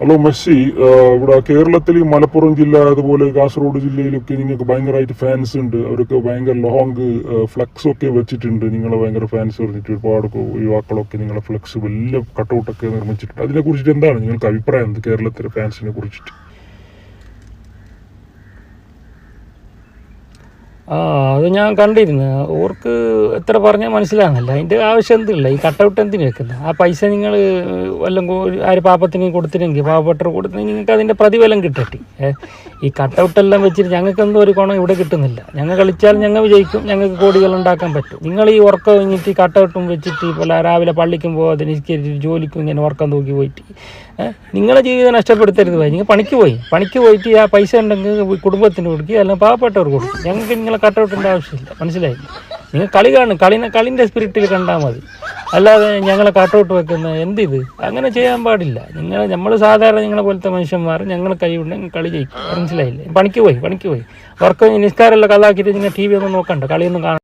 Hello Messi, ഇവിടെ കേരളത്തിൽ മലപ്പുറം ജില്ല അതുപോലെ കാസർഗോഡ് ജില്ലയിലൊക്കെ നിങ്ങൾക്ക് ഭയങ്കരമായിട്ട് ഫാൻസ് ഉണ്ട്. അവരൊക്കെ ഭയങ്കര ലോങ് ഫ്ലെക്സ് ഒക്കെ വെച്ചിട്ടുണ്ട്. നിങ്ങളെ ഭയങ്കര ഫാൻസ് പറഞ്ഞിട്ട് ഒരുപാട് യുവാക്കളൊക്കെ നിങ്ങളെ ഫ്ലെക്സ് വലിയ കട്ടൗട്ടൊക്കെ നിർമ്മിച്ചിട്ടുണ്ട്. അതിനെ കുറിച്ചിട്ട് എന്താണ് നിങ്ങൾക്ക് അഭിപ്രായം? എന്ത് കേരളത്തിലെ ഫാൻസിനെ കുറിച്ചിട്ട്? അത് ഞാൻ കണ്ടിരുന്നു. ഓർക്ക് എത്ര പറഞ്ഞാൽ മനസ്സിലാകുന്നില്ല. അതിൻ്റെ ആവശ്യം എന്തില്ല. ഈ കട്ടൗട്ട് എന്തിനു വെക്കുന്നത്? ആ പൈസ നിങ്ങൾ വല്ലതും ആര് പാപ്പത്തിന് കൊടുത്തില്ലെങ്കിൽ, പാവപ്പെട്ടവർ കൊടുത്തില്ലെങ്കിൽ നിങ്ങൾക്ക് അതിൻ്റെ പ്രതിഫലം കിട്ടട്ടെ. ഈ കട്ടൗട്ടെല്ലാം വെച്ചിട്ട് ഞങ്ങൾക്ക് എന്തോ ഒരു ഗുണം ഇവിടെ കിട്ടുന്നില്ല. ഞങ്ങൾ കളിച്ചാൽ ഞങ്ങൾ വിജയിക്കും, ഞങ്ങൾക്ക് കോടികൾ ഉണ്ടാക്കാൻ പറ്റും. നിങ്ങൾ ഈ ഉറക്കം കഴിഞ്ഞിട്ട് ഈ കട്ടൗട്ടും വെച്ചിട്ട് ഇപ്പോൾ രാവിലെ പള്ളിക്കും പോകാതെ നിസ്കരിച്ചിട്ട് ജോലിക്കും ഇങ്ങനെ ഉറക്കം തൂക്കി പോയിട്ട് നിങ്ങളെ ജീവിതം നഷ്ടപ്പെടുത്തരുത്. നിങ്ങൾ പണിക്ക് പോയിട്ട് ആ പൈസ ഉണ്ടെങ്കിൽ കുടുംബത്തിന് കൊടുക്കുക, അല്ലെങ്കിൽ പാവപ്പെട്ടവർ കൊടുക്കും. ഞങ്ങൾക്ക് നിങ്ങളെ കട്ടൗട്ടിൻ്റെ ആവശ്യമില്ല. മനസ്സിലായില്ല? നിങ്ങൾ കളി കാണും, കളിൻ്റെ സ്പിരിറ്റിൽ കണ്ടാൽ മതി. അല്ലാതെ ഞങ്ങളെ കട്ടൗട്ട് വെക്കുന്ന എന്തിത്? അങ്ങനെ ചെയ്യാൻ പാടില്ല. നമ്മൾ സാധാരണ നിങ്ങളെ പോലത്തെ മനുഷ്യന്മാർ ഞങ്ങൾ കഴിവുണ്ടെങ്കിൽ കളി ജയിക്കും. മനസ്സിലായില്ലേ? പണിക്ക് പോയി ഉറക്കം നിസ്കാരമെല്ലാം കഥാക്കിയിട്ട് നിങ്ങൾ TV ഒന്നും നോക്കണ്ട, കളിയൊന്നും കാണാൻ.